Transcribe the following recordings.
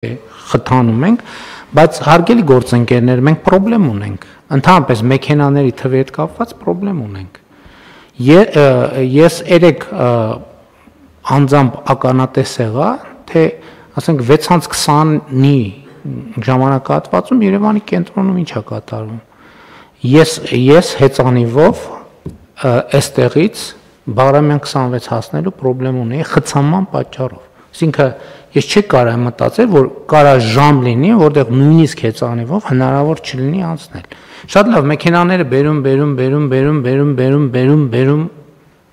խթանում ենք, բայց հարգելի գործընկերներ, մենք խնդրեմ ունենք, ընդհանրապես մեքենաների թվի հետ կապված խնդրեմ ունենք։ Ես երեք անձամբ ականատես եղա, թե ասենք 6:20-ի ժամանակահատվածում Երևանի կենտրոնում ինչ է կատարվում։ Ես հեծանիվով այստեղից Բաղրամյան 26 հասնելու խնդրեմ ունեի խցանման պատճառով։ Այսինքն ես չի կարա մտածել, որ կարա ժամ լինի, որտեղ նույնիսկ հեծանիվով հնարավոր չլինի անցնել։ Շատ լավ, մեքենաները բերում,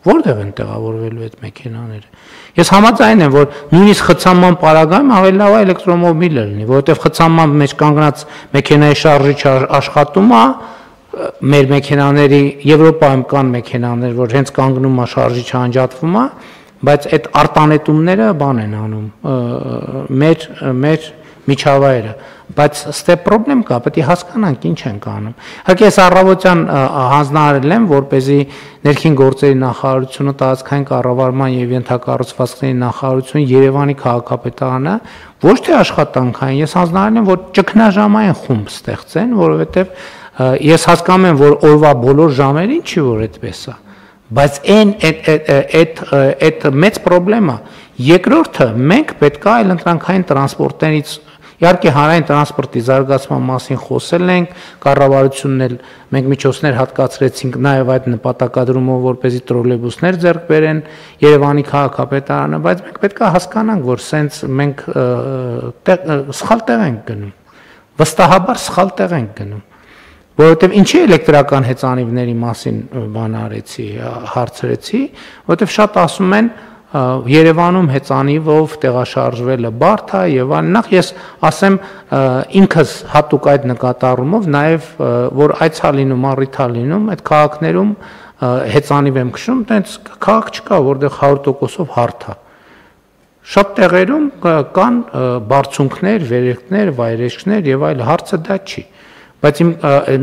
որտեղ են տեղավորվելու այդ մեքենաները։ Ես համաձայն եմ, որ նույնիսկ խցանման պարագայում ավելի լավ է էլեկտրոմոբիլը լինի, որովհետև խցանման մեջ կանգնած մեքենայի շարժիչը աշխատում է, մեր մեքենաների Եվրոպայում կան մեքենաներ, որ հենց կանգնում է շարժիչը անջատվում է, բայց այդ արտանետումները բան են անում մեր միջավայրը, բայց ստե խնդրեմ կա, պետք է հասկանանք ինչ ենք անում։ Հակի ես առավոտյան հանձնարարել եմ, որպեսզի ներքին գործերի նախարարությունը, տարածքային կառավարման եւ ենթակառուցվածքների նախարարությունը, Երևանի քաղաքապետարանը ոչ թե աշխատանքային, ես հանձնարարել եմ, որ ճգնաժամային խումբ ստեղծեն, որովհետեւ ես հասկանում եմ, որ օրվա բոլոր ժամերին չի որ այդպես է, բայց այդ մեծ խնդրեմա։ Երկրորդը մենք պետք է այլ ընտրանքային տրանսպորտներից, իհարկե հանրային տրանսպորտի զարգացման մասին խոսել ենք, կառավարությունն էլ մենք միջոցներ հատկացրեցինք նաև այդ նպատակադրումով, որպեսզի տրոլեյբուսներ ձեռք բերեն Երևանի քաղաքապետարանը, բայց մենք պետք է հասկանանք, որ սենց մենք սխալ տեղ ենք գնում, վստահաբար սխալ տեղ ենք գնում, որովհետև ինչի էլեկտրական հեծանիվների մասին բան արեցի, հարցրեցի, որովհետև շատ ասում են Երևանում հեծանիվով տեղաշարժվելը բարդ է եւ նախ ես ասեմ ինքս հատուկ այդ նկատառումով նաեւ որ այցա լինում, առիթա լինում, այդ քաղաքներում հեծանիվ եմ քշում, տենց քաղաք չկա, որտեղ 100%-ով հարթ է։ Շատ տեղերում կան բարձունքներ, վերելքներ, վայրեջքներ եւ այլ, հարցը դա չի։ Բայց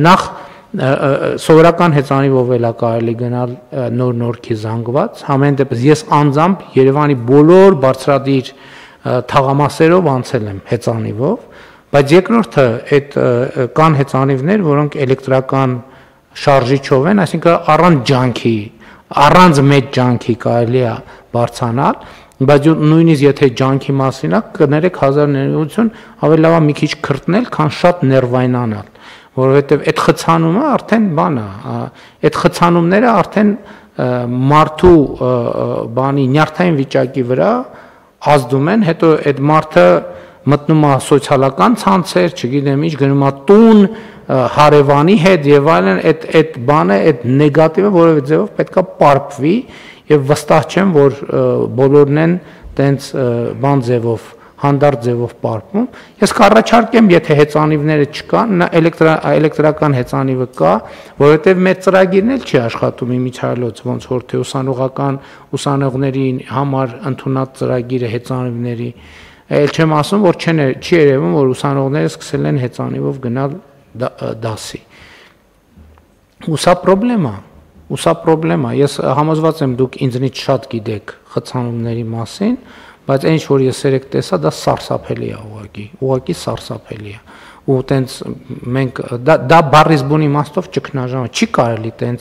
նախ սովորական հեծանիվով էլ կարելի գնալ նոր-նորքի զանգված, համեն դեպս ես անձամբ Երևանի բոլոր բարձրադիր թաղամասերով անցել եմ հեծանիվով, բայց երկրորդը այդ կան հեծանիվներ, որոնք էլեկտրական շարժիչով են, այսինքն առանց ջանքի, առանց մեծ ջանքի կարելի է բարձրանալ, բայց նույնիսկ եթե ջանքի մասին է, կներեք 1000 ավելի լավ է մի քիչ քրտնել, քան շատ ներվայնանալ, որովհետև այդ խցանումը արդեն բան է, այդ խցանումները արդեն մարդու բանի նյարդային վիճակի վրա ազդում են, հետո այդ մարդը մտնում է սոցիալական ցանցեր, չգիտեմ ինչ, գնում է տուն, հարևանի հետ եւ այլն, այդ բանը, այդ նեգատիվը որևէ ձևով պետքա պարփվի եւ վստահ չեմ, որ բոլորն են տենց բան ձևով հանդարտ ձևով պարփում։ Ես կառաջարկեմ, եթե հեծանիվները չկան, էլեկտրական հեծանիվը կա, որովհետև մեր ծրագիրն էլ չի աշխատում իմիջիայլոց, ոնց որ թե ուսանողների համար ընդունած ծրագիրը հեծանիվների, էլ չեմ ասում, որ չի երևում, որ ուսանողները սկսել են հեծանիվով գնալ դասի։ Ու սա խնդրեմ է, ես համոզված եմ դուք ինձնից շատ գիտեք խցանումների մասին, բայց այն որ ես երեք տեսա, դա սարսափելի է ուղղակի սարսափելի է։ Ու տենց մենք դա բառից բուն իմաստով ճգնաժամ չի կարելի տենց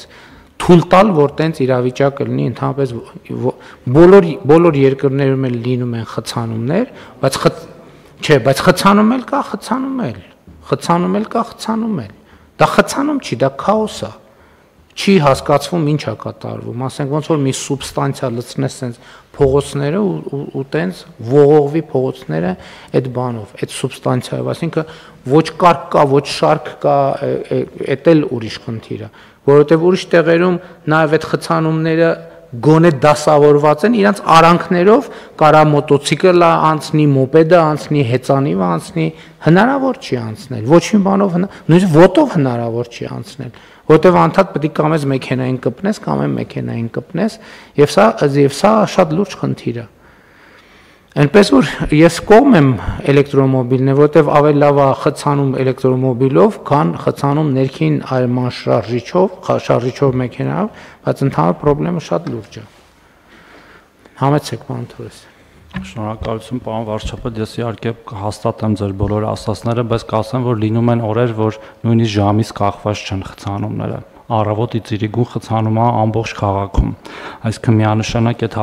թույլ տալ, որ տենց իրավիճակը լինի, ընդհանրապես բոլոր երկրներում էլ լինում են խցանումներ, բայց խցանում էլ կա, դա խցանում չի, դա քաոս է։ Չի հասկացվում ինչ է կատարվում, ասենք ոնց որ մի սուբստանցիա լցնես տենց փողոցները ու տենց ողողվի փողոցները այդ բանով, այդ սուբստանցիայով, այսինքն ոչ կարգ կա, ոչ շարք կա, էդ էլ ուրիշ խնդիր է, որովհետև ուրիշ տեղերում նաև այդ խցանումները գոնե դասավորված են, իրանց արանքներով կարա մոտոցիկլը անցնի, մոպեդը անցնի, հեծանիվը անցնի, հնարավոր չի անցնել, ոչ մի բանով, նույնիսկ ոտով հնարավոր չի անցնել, որտեվ անդադ պետք է կամ այս մեքենային կպնես, կամ այն մեքենային կպնես, եւ սա շատ լուրջ խնդիր է։ Այնպես որ ես կողմ եմ էլեկտրոմոբիլն, որտեվ ավելի լավ է խցանում էլեկտրոմոբիլով, քան խցանում ներքին այրման շարժիչով մեքենայով, բայց ընդհանուր խնդրեմը շատ լուրջ է։ Համեցեք, պարոն Թորես։ Շնորհակալություն, պարոն վարչապետ, ես իհարկե հաստատեմ ձեր բոլոր ասածները, բայց կասեմ, որ լինում են օրեր, որ նույնիսկ ժամից կախված չեն խցանումները։ Առավոտից իրիկուն խցանում է ամբողջ քաղաքում։ Այսինքն միանշանակ այդ